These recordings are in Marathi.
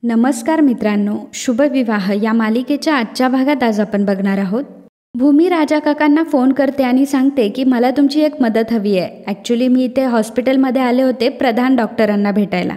नमस्कार मित्रांनो, शुभविवाह या मालिकेच्या आजच्या भागात आज आपण बघणार आहोत. भूमी राजा काकांना फोन करते आणि सांगते की मला तुमची एक मदत हवी आहे. ॲक्च्युली मी इथे हॉस्पिटलमध्ये आले होते प्रधान डॉक्टरांना भेटायला.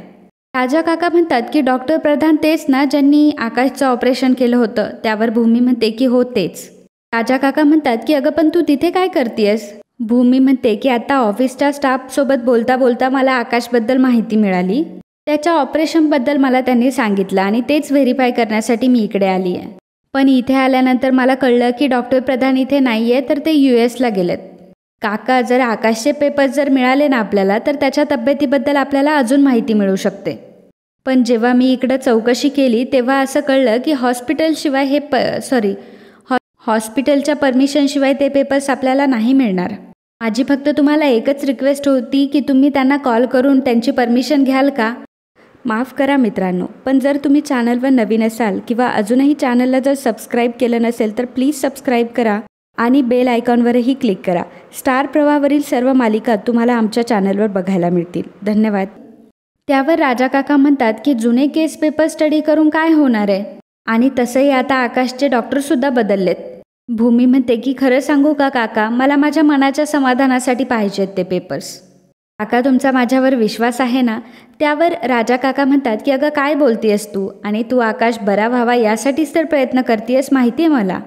राजा काका म्हणतात की डॉक्टर प्रधान तेच ना ज्यांनी आकाशचं ऑपरेशन केलं होतं. त्यावर भूमी म्हणते की हो तेच. राजा काका म्हणतात की अगं पण तू तिथे काय करतेयस. भूमी म्हणते की आता ऑफिसच्या स्टाफसोबत बोलता बोलता मला आकाशबद्दल माहिती मिळाली. त्याच्या ऑपरेशनबद्दल मला त्यांनी सांगितलं आणि तेच व्हेरीफाय करण्यासाठी मी इकडे आली आहे. पण इथे आल्यानंतर मला कळलं की डॉक्टर प्रधान इथे नाही आहे, तर ते US ला गेलेत. काका, जर आकाशचे पेपर्स जर मिळाले ना आपल्याला, तर त्याच्या तब्येतीबद्दल आपल्याला अजून माहिती मिळू शकते. पण जेव्हा मी इकडं चौकशी केली तेव्हा असं कळलं की हॉस्पिटलशिवाय हॉस्पिटलच्या परमिशनशिवाय ते पेपर्स आपल्याला नाही मिळणार. माझी फक्त तुम्हाला एकच रिक्वेस्ट होती की तुम्ही त्यांना कॉल करून त्यांची परमिशन घ्याल का. माफ करा मित्रांनो, पण जर तुम्ही चॅनलवर नवीन असाल किंवा अजूनही चॅनलला जर सबस्क्राईब केलं नसेल तर प्लीज सबस्क्राईब करा आणि बेल आयकॉनवरही क्लिक करा. स्टार प्रवाहावरील सर्व मालिका तुम्हाला आमच्या चॅनलवर बघायला मिळतील. धन्यवाद. त्यावर राजा काका म्हणतात की जुने केस पेपर स्टडी करून काय होणार आहे, आणि तसंही आता आकाशचे डॉक्टरसुद्धा बदललेत. भूमी म्हणते की खरं सांगू का काका, मला माझ्या मनाच्या समाधानासाठी पाहिजेत ते पेपर्स. काका, तुमचा माझ्यावर विश्वास आहे ना. त्यावर राजा काका म्हणतात की अगं काय बोलतेयस तू, आणि तू आकाश बरा व्हावा यासाठीच तर प्रयत्न करतेयस, माहिती आहे मला.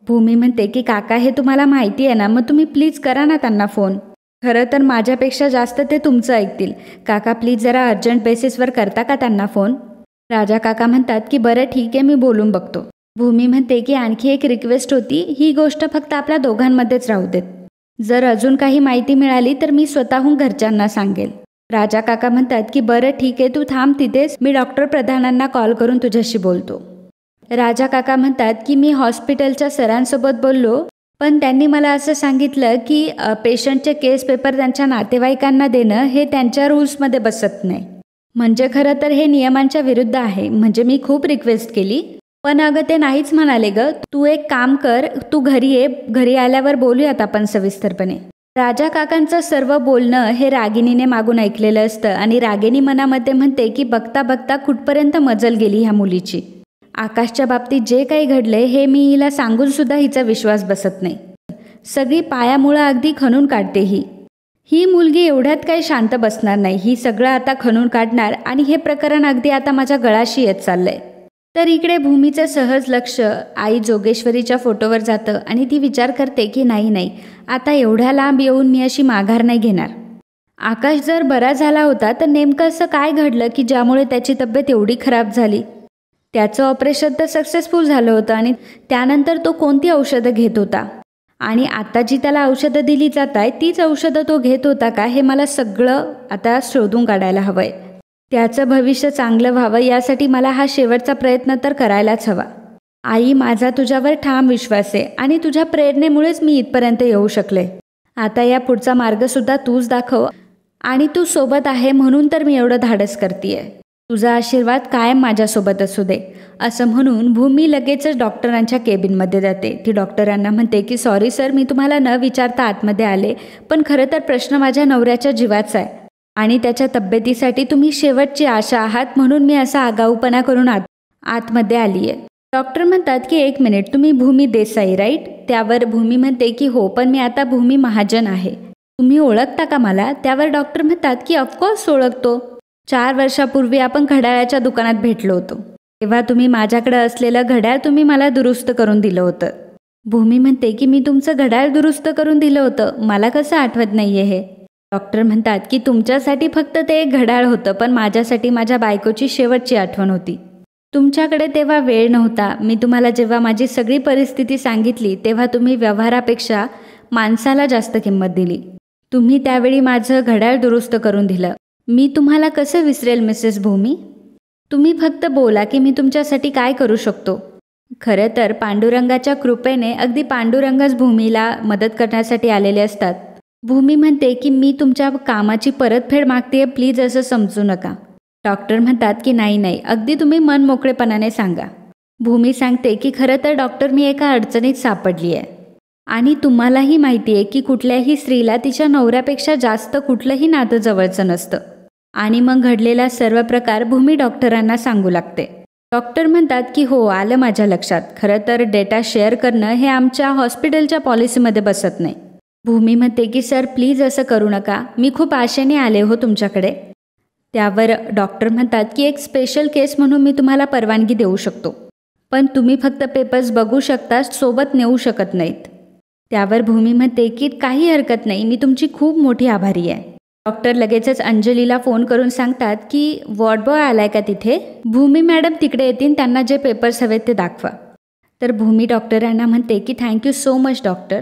भूमी म्हणते की काका हे तुम्हाला माहिती आहे ना, मग तुम्ही प्लीज करा ना त्यांना फोन. खरं तर माझ्यापेक्षा जास्त ते तुमचं ऐकतील. काका प्लीज जरा अर्जंट बेसिसवर करता का त्यांना फोन. राजा काका म्हणतात की बरं ठीक आहे, मी बोलून बघतो. भूमी म्हणते की आणखी एक रिक्वेस्ट होती, ही गोष्ट फक्त आपल्या दोघांमध्येच राहू देत. जर अजून काही माहिती मिळाली तर मी स्वतःहून घरच्यांना सांगेल. राजा काका म्हणतात की बरं ठीक आहे, तू थांब तिथेच, मी डॉक्टर प्रधानांना कॉल करून तुझ्याशी बोलतो. राजा काका म्हणतात की मी हॉस्पिटलच्या सरांसोबत बोललो, पण त्यांनी मला असं सांगितलं की पेशंटचे केस पेपर त्यांच्या नातेवाईकांना देणं हे त्यांच्या रूल्समध्ये बसत नाही. म्हणजे खरं तर हे नियमांच्या विरुद्ध आहे. म्हणजे मी खूप रिक्वेस्ट केली, पण अगं ते नाहीच म्हणाले ग. तू एक काम कर, तू घरी ये, घरी आल्यावर बोलूयात आपण सविस्तरपणे. राजा काकांचं सर्व बोलणं हे रागिणीने मागून ऐकलेलं असतं आणि रागिणी मनामध्ये म्हणते की बघता बघता कुठपर्यंत मजल गेली ह्या मुलीची. आकाशच्या बाबतीत जे काही घडले हे मी हिला सांगून सुद्धा हिचा विश्वास बसत नाही. सगळी पायामुळं अगदी खणून काढते ही मुलगी. एवढ्यात काही शांत बसणार नाही. ही सगळं आता खणून काढणार आणि हे प्रकरण अगदी आता माझ्या गळाशी येत चाललंय. तर इकडे भूमीचं सहज लक्ष आई जोगेश्वरीच्या फोटोवर जातं आणि ती विचार करते की नाही, आता एवढ्या लांब येऊन मी अशी माघार नाही घेणार. आकाश जर बरा झाला होता तर नेमकं असं काय घडलं की ज्यामुळे त्याची तब्येत एवढी खराब झाली. त्याचं ऑपरेशन तर सक्सेसफुल झालं होतं आणि त्यानंतर तो कोणती औषधं घेत होता, आणि आता जी त्याला औषधं दिली जात आहे तीच औषधं तो घेत होता का, हे मला सगळं आता शोधून काढायला हवं आहे. त्याचं भविष्य चांगलं व्हावं यासाठी मला हा शेवटचा प्रयत्न तर करायलाच हवा. आई, माझा तुझ्यावर ठाम विश्वास आहे आणि तुझ्या प्रेरणेमुळेच मी इथपर्यंत येऊ शकले. आता या पुढचा मार्गसुद्धा तूच दाखव, आणि तू सोबत आहे म्हणून तर मी एवढं धाडस करतेय. तुझा आशीर्वाद कायम माझ्यासोबत असू दे. असं म्हणून भूमी लगेचच डॉक्टरांच्या केबिनमध्ये जाते. ती डॉक्टरांना म्हणते की सॉरी सर, मी तुम्हाला न विचारता आतमध्ये आले, पण खरं तर प्रश्न माझ्या नवऱ्याच्या जीवाचा आहे आणि त्याच्या तब्येतीसाठी तुम्ही शेवटची आशा आहात, म्हणून मी असा आगाऊपणा करून आतमध्ये आली आहे. डॉक्टर म्हणतात की एक मिनिट, तुम्ही भूमी देसाई राईट. त्यावर भूमी म्हणते की हो, पण मी आता भूमी महाजन आहे. तुम्ही ओळखता का मला. त्यावर डॉक्टर म्हणतात की ऑफकोर्स ओळखतो. 4 वर्षापूर्वी आपण घड्याळाच्या दुकानात भेटलो होतो, तेव्हा तुम्ही माझ्याकडे असलेलं घड्याळ तुम्ही मला दुरुस्त करून दिलं होतं. भूमी म्हणते की मी तुमचं घड्याळ दुरुस्त करून दिलं होतं, मला कसं आठवत नाहीये हे. डॉक्टर म्हणतात की तुमच्यासाठी फक्त ते एक घड्याळ होतं, पण माझ्यासाठी माझ्या बायकोची शेवटची आठवण होती. तुमच्याकडे तेव्हा वेळ नव्हता. मी तुम्हाला जेव्हा माझी सगळी परिस्थिती सांगितली तेव्हा तुम्ही व्यवहारापेक्षा माणसाला जास्त किंमत दिली. तुम्ही त्यावेळी माझं घड्याळ दुरुस्त करून दिलं. मी तुम्हाला कसं विसरेल मिसेस भूमी. तुम्ही फक्त बोला की मी तुमच्यासाठी काय करू शकतो. खरं तर पांडुरंगाच्या कृपेने अगदी पांडुरंगच भूमीला मदत करण्यासाठी आलेले असतात. भूमी म्हणते की मी तुमच्या कामाची परतफेड मागते, प्लीज असं समजू नका. डॉक्टर म्हणतात की नाही, अगदी तुम्ही मन मोकळेपणाने सांगा. भूमी सांगते की खरं तर डॉक्टर, मी एका अडचणीत सापडली आहे आणि तुम्हालाही माहिती आहे की कुठल्याही स्त्रीला तिच्या नवऱ्यापेक्षा जास्त कुठलंही नातं जवळचं नसतं. आणि मग घडलेला सर्व प्रकार भूमी डॉक्टरांना सांगू लागते. डॉक्टर म्हणतात की हो, आलं माझ्या लक्षात. खरं तर डेटा शेअर करणं हे आमच्या हॉस्पिटलच्या पॉलिसीमध्ये बसत नाही. भूमी म्हणते की सर प्लीज असं करू नका, मी खूप आशेने आले हो तुमच्याकडे. त्यावर डॉक्टर म्हणतात की एक स्पेशल केस म्हणून मी तुम्हाला परवानगी देऊ शकतो, पण तुम्ही फक्त पेपर्स बघू शकता, सोबत नेऊ शकत नाहीत. त्यावर भूमी म्हणते की काही हरकत नाही, मी तुमची खूप मोठी आभारी आहे. डॉक्टर लगेचच अंजलीला फोन करून सांगतात की वॉर्ड बॉय आलाय का तिथे, भूमी मॅडम तिकडे येतील, त्यांना जे पेपर्स हवेत ते दाखवा. तर भूमी डॉक्टरांना म्हणते की थँक्यू सो मच डॉक्टर.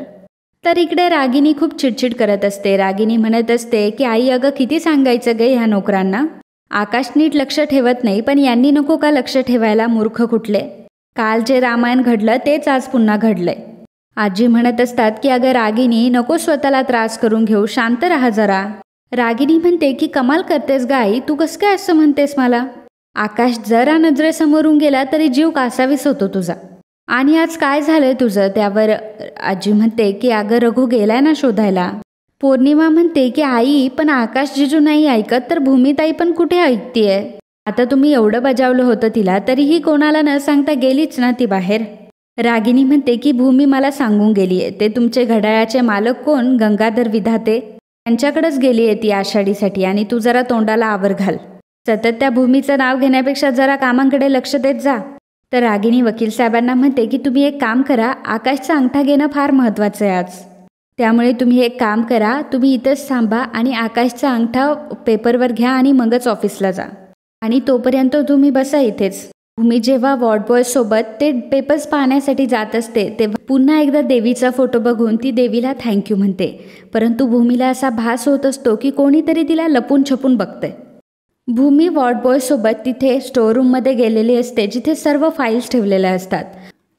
तर इकडे रागिनी खूप चिडचिड करत असते. रागिनी म्हणत असते की आई अगं किती सांगायचं गे ह्या नोकरांना, आकाश नीट लक्ष ठेवत नाही, पण यांनी नको का लक्ष ठेवायला, मूर्ख कुठले. काल जे रामायण घडलं तेच आज पुन्हा घडलंय. आजी म्हणत असतात की अगं रागिनी नको स्वतःला त्रास करून घेऊ, शांत राहा जरा. रागिनी म्हणते की कमाल करतेस ग आई, तू कसं काय असं म्हणतेस मला. आकाश जरा नजरेसमोरून गेला तरी जीव कासावीस होतो तुझा, आणि आज काय झालंय तुझं. त्यावर आजी म्हणते की अगं रघु गेलाय ना शोधायला. पौर्णिमा म्हणते की आई पण आकाश जिजू नाही ऐकत तर भूमिताई पण कुठे ऐकतीये. आता तुम्ही एवढं बजावलं होतं तिला तरीही कोणाला न सांगता गेलीच ना ती बाहेर. रागिनी म्हणते की भूमी मला सांगून गेलीये, ते तुमचे घड्याळाचे मालक कोण गंगाधर विधाते त्यांच्याकडेच गेली आहे ती आषाढीसाठी, आणि तू जरा तोंडाला आवर घाल. सतत त्या भूमीचं नाव घेण्यापेक्षा जरा कामांकडे लक्ष देत जा. तर रागिनी वकील साहेबांना म्हणते की तुम्ही एक काम करा, आकाशचा अंगठा घेणं फार महत्त्वाचं आहे आज, त्यामुळे तुम्ही एक काम करा, तुम्ही इथंच थांबा आणि आकाशचा अंगठा पेपरवर घ्या आणि मगच ऑफिसला जा, आणि तोपर्यंत तुम्ही बसा इथेच. भूमी जेव्हा वॉर्ड बॉयसोबत ते पेपर्स पाहण्यासाठी जात असते तेव्हा पुन्हा एकदा देवीचा फोटो बघून ती देवीला थँक्यू म्हणते, परंतु भूमीला असा भास होत असतो की कोणीतरी तिला लपून छपून बघतंय. भूमी वॉर्ड बॉयसोबत तिथे स्टोअरूममध्ये गेलेली असते जिथे सर्व फाईल्स ठेवलेल्या असतात.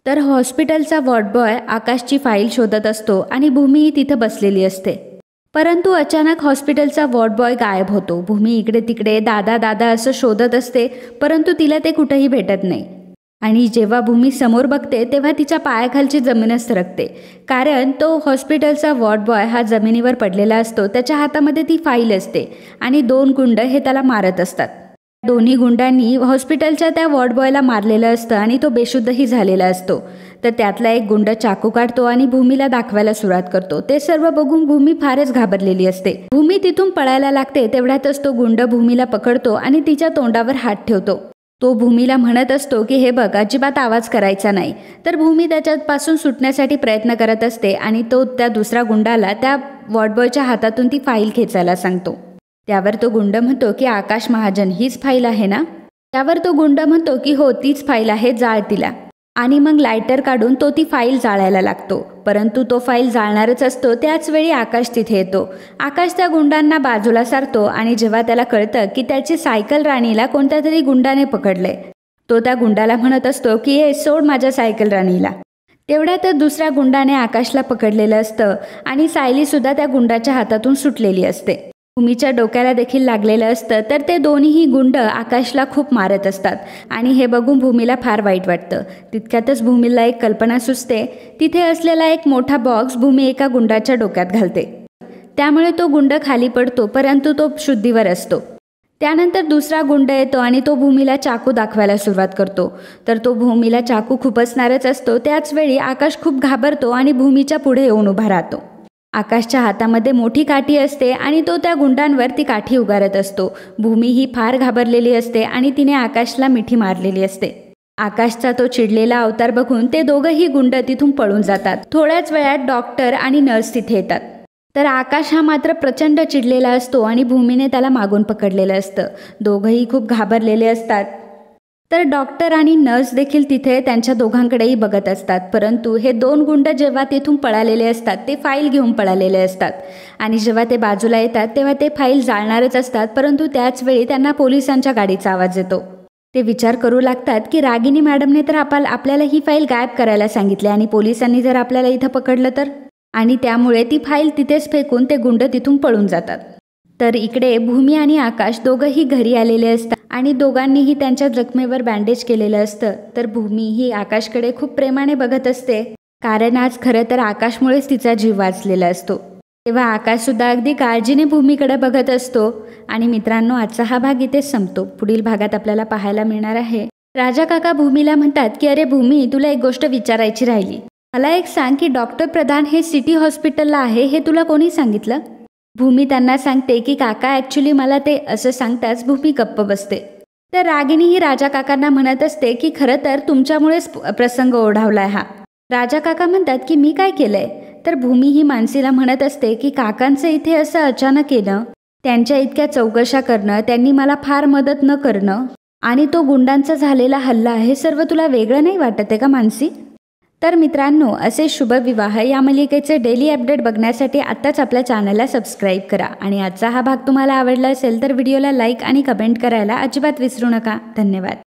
तर हॉस्पिटलचा वॉर्ड बॉय आकाशची फाईल शोधत असतो आणि भूमी तिथं बसलेली असते. परंतु अचानक हॉस्पिटलचा वॉर्ड बॉय गायब होतो. भूमी इकडे तिकडे दादा दादा असं शोधत असते, परंतु तिला ते कुठेही भेटत नाही. आणि जेव्हा भूमी समोर बघते तेव्हा तिच्या पायाखालची जमीनच सरकते, कारण तो हॉस्पिटलचा वॉर्ड बॉय हा जमिनीवर पडलेला असतो. त्याच्या हातामध्ये ती फाईल असते आणि 2 गुंड हे त्याला मारत असतात. दोन्ही गुंडांनी हॉस्पिटलच्या त्या वॉर्ड बॉयला मारलेलं असतं आणि तो बेशुद्धही झालेला असतो. तर त्यातला एक गुंड चाकू काढतो आणि भूमीला दाखवायला सुरुवात करतो. ते सर्व बघून भूमी फारच घाबरलेली असते. भूमी तिथून पळायला लागते, तेवढ्यातच तो गुंड भूमीला पकडतो आणि तिच्या तोंडावर हात ठेवतो. तो भूमीला म्हणत असतो की हे बघ, अजिबात आवाज करायचा नाही. तर भूमी त्याच्यापासून सुटण्यासाठी प्रयत्न करत असते आणि तो त्या दुसऱ्या गुंडाला त्या वॉर्ड बॉयच्या हातातून ती फाईल खेचायला सांगतो. त्यावर तो गुंड म्हणतो की आकाश महाजन हीच फाईल आहे ना. त्यावर तो गुंड म्हणतो की हो तीच फाईल आहे, जाळ तिला. आणि मग लायटर काढून तो ती फाईल जाळायला लागतो. परंतु तो फाईल जाळणारच असतो त्याच वेळी आकाश तिथे येतो. आकाश त्या गुंडांना बाजूला सारतो आणि जेव्हा त्याला कळतं की त्याची सायकल राणीला कोणत्या तरी गुंडाने पकडले, तो त्या गुंडाला म्हणत असतो की हे सोड माझ्या सायकल राणीला. तेवढ्यातच दुसऱ्या गुंडाने आकाशला पकडलेलं असतं आणि सायलीसुद्धा त्या गुंडाच्या हातातून सुटलेली असते. भूमीच्या डोक्याला देखील लागलेलं असतं. तर ते दोन्हीही गुंड आकाशला खूप मारत असतात आणि हे बघून भूमीला फार वाईट वाटतं. तितक्यातच भूमीला एक कल्पना सुचते. तिथे असलेला एक मोठा बॉक्स भूमी एका गुंडाच्या डोक्यात घालते. त्यामुळे तो गुंड खाली पडतो, परंतु तो शुद्धीवर असतो. त्यानंतर दुसरा गुंड येतो आणि तो भूमीला चाकू दाखवायला सुरुवात करतो. तर तो भूमीला चाकू खुपसणारच असतो. त्याच वेळी आकाश खूप घाबरतो आणि भूमीच्या पुढे येऊन उभा राहतो. आकाशच्या हातामध्ये मोठी काठी असते आणि तो त्या गुंडांवर ती काठी उगारत असतो. भूमी ही फार घाबरलेली असते आणि तिने आकाशला मिठी मारलेली असते. आकाशचा तो चिडलेला अवतार बघून ते दोघंही गुंड तिथून पळून जातात. थोड्याच वेळात डॉक्टर आणि नर्स तिथे येतात. तर आकाश हा मात्र प्रचंड चिडलेला असतो आणि भूमीने त्याला मागून पकडलेलं असतं. दोघंही खूप घाबरलेले असतात. तर डॉक्टर आणि नर्स देखील तिथे त्यांच्या दोघांकडेही बघत असतात. परंतु हे 2 गुंड जेव्हा तिथून पळालेले असतात ते फाईल घेऊन पळालेले असतात आणि जेव्हा ते बाजूला येतात तेव्हा ते फाईल जाळणारच असतात. परंतु त्याच वेळी त्यांना पोलिसांच्या गाडीचा आवाज येतो. ते विचार करू लागतात की रागिनी मॅडमने तर आपल्याला ही फाईल गायब करायला सांगितली आणि पोलिसांनी जर आपल्याला इथं पकडलं तर, आणि त्यामुळे ती फाईल तिथेच फेकून ते गुंड तिथून पळून जातात. तर इकडे भूमी आणि आकाश दोघंही घरी आलेले असतात आणि दोघांनीही त्यांच्या जखमेवर बँडेज केलेलं असतं. तर भूमी ही आकाशकडे खूप प्रेमाने बघत असते, कारण आज खरं तर आकाशमुळेच तिचा जीव वाचलेला असतो. तेव्हा आकाशसुद्धा अगदी काळजीने भूमीकडे बघत असतो. आणि मित्रांनो, आजचा हा भाग इथेच संपतो. पुढील भागात आपल्याला पाहायला मिळणार आहे राजा काका भूमीला म्हणतात की अरे भूमी, तुला एक गोष्ट विचारायची राहिली. मला एक सांग की डॉक्टर प्रधान हे सिटी हॉस्पिटलला आहे हे तुला कोणी सांगितलं? भूमी त्यांना सांगते की काका ॲक्च्युली मला ते असं सांगताच भूमी गप्प बसते. तर रागिणी ही राजा काकांना म्हणत असते की खरं तर तुमच्यामुळेच प्रसंग ओढावलाय हा. राजा काका म्हणतात की मी काय केलंय? तर भूमी ही मानसीला म्हणत असते की काकांचं इथे असं अचानक येणं, त्यांच्या इतक्या चौकशा करणं, त्यांनी मला फार मदत न करणं आणि तो गुंडांचा झालेला हल्ला हे सर्व तुला वेगळं नाही वाटत आहे का मानसी? तर मित्रांनो, असे शुभविवाह या मालिकेचे डेली अपडेट बघण्यासाठी आत्ताच आपल्या चॅनलला सबस्क्राईब करा. आणि आजचा हा भाग तुम्हाला आवडला असेल तर व्हिडिओला लाईक आणि कमेंट करायला अजिबात विसरू नका. धन्यवाद.